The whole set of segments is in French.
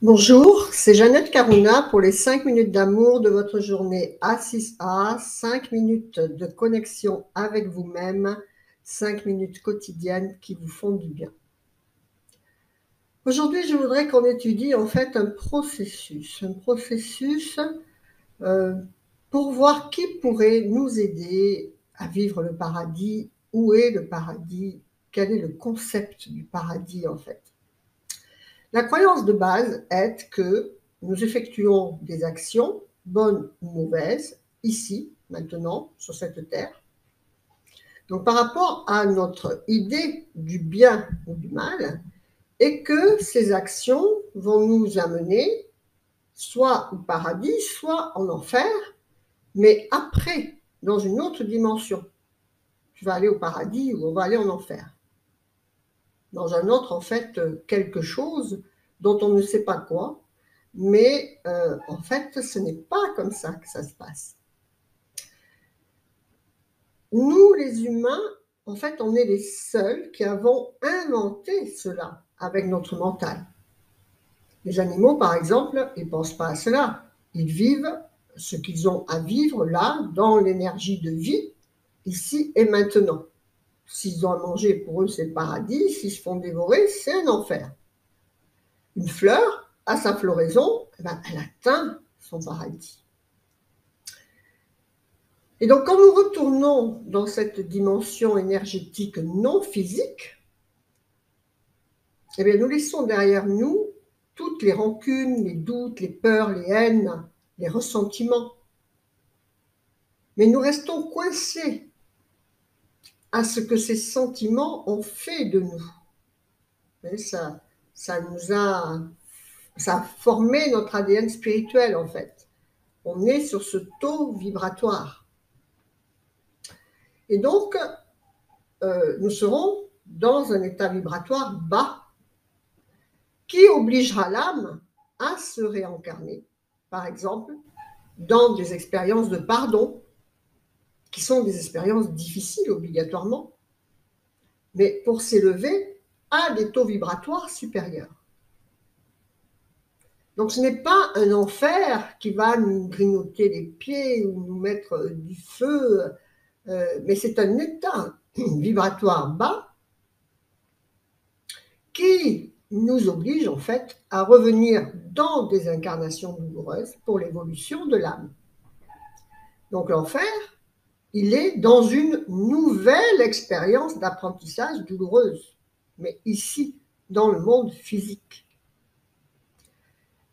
Bonjour, c'est Jeannette Caruna pour les 5 minutes d'amour de votre journée A6A, 5 minutes de connexion avec vous-même, 5 minutes quotidiennes qui vous font du bien. Aujourd'hui, je voudrais qu'on étudie en fait un processus pour voir qui pourrait nous aider à vivre le paradis, où est le paradis, quel est le concept du paradis en fait. La croyance de base est que nous effectuons des actions, bonnes ou mauvaises, ici, maintenant, sur cette terre. Donc par rapport à notre idée du bien ou du mal, et que ces actions vont nous amener soit au paradis, soit en enfer, mais après, dans une autre dimension. Tu vas aller au paradis ou on va aller en enfer. Dans un autre, en fait, quelque chose dont on ne sait pas quoi, mais en fait, ce n'est pas comme ça que ça se passe. Nous, les humains, en fait, on est les seuls qui avons inventé cela avec notre mental. Les animaux, par exemple, ils ne pensent pas à cela. Ils vivent ce qu'ils ont à vivre là, dans l'énergie de vie, ici et maintenant. S'ils ont à manger, pour eux, c'est le paradis. S'ils se font dévorer, c'est un enfer. Une fleur, à sa floraison, elle atteint son paradis. Et donc, quand nous retournons dans cette dimension énergétique non physique, eh bien, nous laissons derrière nous toutes les rancunes, les doutes, les peurs, les haines, les ressentiments. Mais nous restons coincés à ce que ces sentiments ont fait de nous. Et ça a formé notre ADN spirituel, en fait. On est sur ce taux vibratoire. Et donc, nous serons dans un état vibratoire bas qui obligera l'âme à se réincarner, par exemple, dans des expériences de pardon, qui sont des expériences difficiles obligatoirement, mais pour s'élever à des taux vibratoires supérieurs. Donc ce n'est pas un enfer qui va nous grignoter les pieds ou nous mettre du feu, mais c'est un état vibratoire bas qui nous oblige en fait à revenir dans des incarnations douloureuses pour l'évolution de l'âme. Donc l'enfer, il est dans une nouvelle expérience d'apprentissage douloureuse, mais ici, dans le monde physique.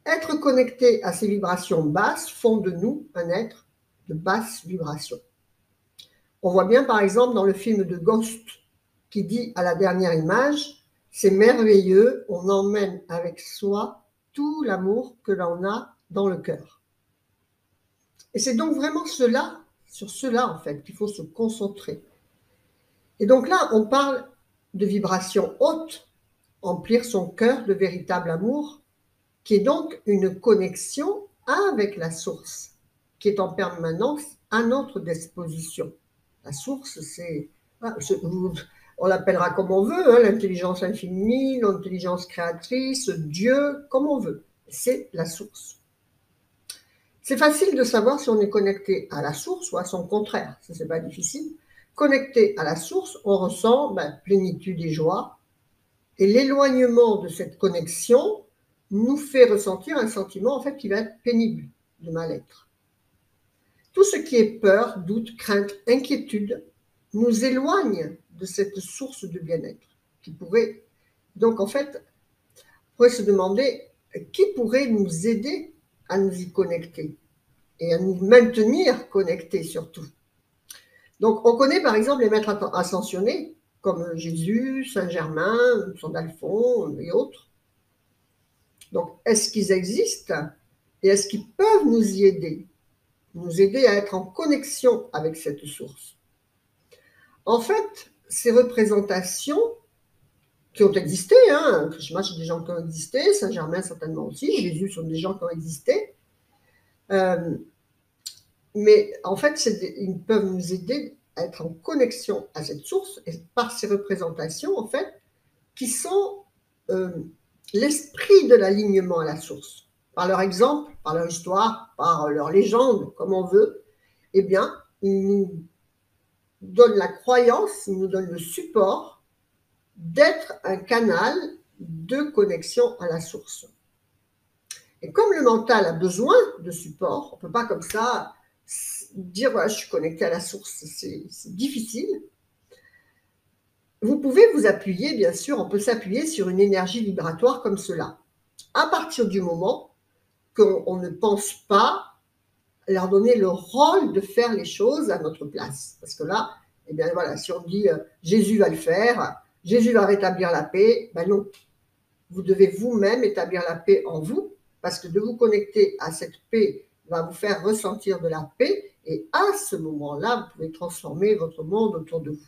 Être connecté à ces vibrations basses font de nous un être de basse vibration. On voit bien par exemple dans le film de Ghost qui dit à la dernière image: c'est merveilleux, on emmène avec soi tout l'amour que l'on a dans le cœur. Et c'est donc vraiment sur cela en fait, qu'il faut se concentrer. Et donc là, on parle de vibrations hautes, emplir son cœur de véritable amour, qui est donc une connexion avec la source, qui est en permanence à notre disposition. La source, on l'appellera comme on veut, hein, l'intelligence infinie, l'intelligence créatrice, Dieu, comme on veut. C'est la source. C'est facile de savoir si on est connecté à la source ou à son contraire. Ça, c'est pas difficile. Connecté à la source, on ressent plénitude et joie. Et l'éloignement de cette connexion nous fait ressentir un sentiment en fait qui va être pénible, de mal-être. Tout ce qui est peur, doute, crainte, inquiétude nous éloigne de cette source de bien-être qui pourrait, donc en fait, on pourrait se demander qui pourrait nous aider à nous y connecter et à nous maintenir connectés surtout. Donc on connaît par exemple les maîtres ascensionnés comme Jésus, Saint-Germain, Saint Alphonse et autres. Donc est-ce qu'ils existent et est-ce qu'ils peuvent nous y aider, nous aider à être en connexion avec cette source? En fait, ces représentations qui ont existé, hein, Krishna, c'est des gens qui ont existé, Saint-Germain certainement aussi, Jésus sont des gens qui ont existé, mais en fait, ils peuvent nous aider à être en connexion à cette source et par ces représentations, en fait, qui sont l'esprit de l'alignement à la source, par leur exemple, par leur histoire, par leur légende, comme on veut, eh bien, ils nous donnent la croyance, ils nous donnent le support d'être un canal de connexion à la source. Et comme le mental a besoin de support, on ne peut pas comme ça dire voilà, je suis connecté à la source, c'est difficile. Vous pouvez vous appuyer, bien sûr, on peut s'appuyer sur une énergie vibratoire comme cela. À partir du moment qu'on ne pense pas leur donner le rôle de faire les choses à notre place. Parce que là, eh bien voilà, si on dit Jésus va le faire, Jésus va rétablir la paix, ben non. Vous devez vous-même établir la paix en vous, parce que de vous connecter à cette paix va vous faire ressentir de la paix, et à ce moment-là, vous pouvez transformer votre monde autour de vous.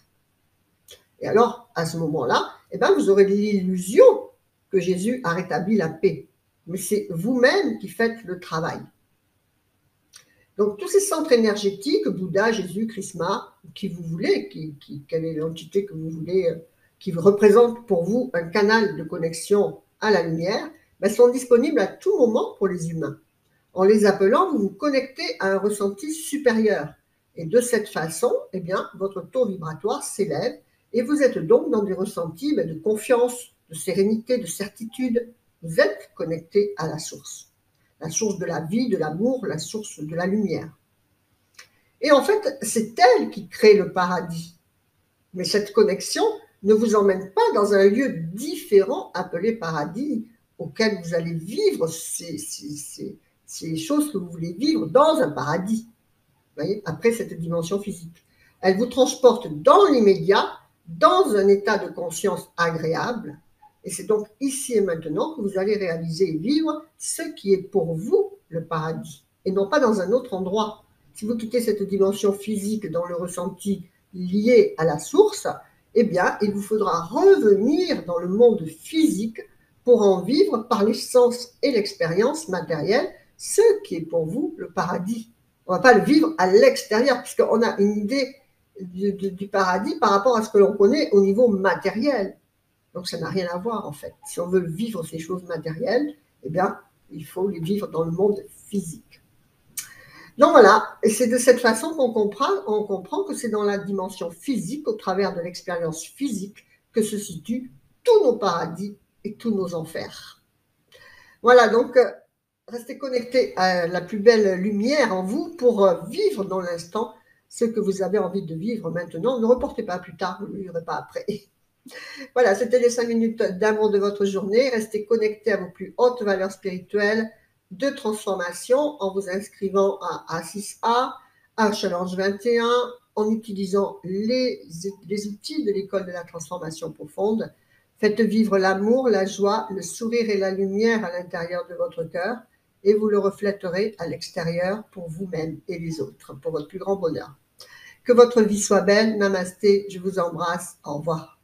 Et alors, à ce moment-là, eh bien, vous aurez l'illusion que Jésus a rétabli la paix. Mais c'est vous-même qui faites le travail. Donc, tous ces centres énergétiques, Bouddha, Jésus, Krishna, qui vous voulez, quelle est l'entité que vous voulez, qui représente pour vous un canal de connexion à la lumière, ben, sont disponibles à tout moment pour les humains. En les appelant, vous vous connectez à un ressenti supérieur. Et de cette façon, eh bien, votre taux vibratoire s'élève et vous êtes donc dans des ressentis de confiance, de sérénité, de certitude. Vous êtes connecté à la source de la vie, de l'amour, la source de la lumière. Et en fait, c'est elle qui crée le paradis. Mais cette connexion ne vous emmène pas dans un lieu différent appelé paradis, auquel vous allez vivre ces choses que vous voulez vivre dans un paradis, vous voyez, après cette dimension physique. Elle vous transporte dans l'immédiat, dans un état de conscience agréable, et c'est donc ici et maintenant que vous allez réaliser et vivre ce qui est pour vous le paradis, et non pas dans un autre endroit. Si vous quittez cette dimension physique dans le ressenti lié à la source, eh bien, il vous faudra revenir dans le monde physique pour en vivre par les sens et l'expérience matérielle, ce qui est pour vous le paradis. On ne va pas le vivre à l'extérieur, puisqu'on a une idée du paradis par rapport à ce que l'on connaît au niveau matériel. Donc, ça n'a rien à voir, en fait. Si on veut vivre ces choses matérielles, eh bien, il faut les vivre dans le monde physique. Donc, voilà. Et c'est de cette façon qu'on comprend que c'est dans la dimension physique, au travers de l'expérience physique, que se situent tous nos paradis et tous nos enfers. Voilà, donc, restez connectés à la plus belle lumière en vous pour vivre dans l'instant ce que vous avez envie de vivre maintenant. Ne reportez pas plus tard, vous ne le vivrez pas après. Voilà, c'était les 5 minutes d'amour de votre journée. Restez connectés à vos plus hautes valeurs spirituelles de transformation en vous inscrivant à A6A, à Challenge 21, en utilisant les outils de l'école de la transformation profonde. Faites vivre l'amour, la joie, le sourire et la lumière à l'intérieur de votre cœur et vous le reflèterez à l'extérieur pour vous-même et les autres, pour votre plus grand bonheur. Que votre vie soit belle. Namasté, je vous embrasse. Au revoir.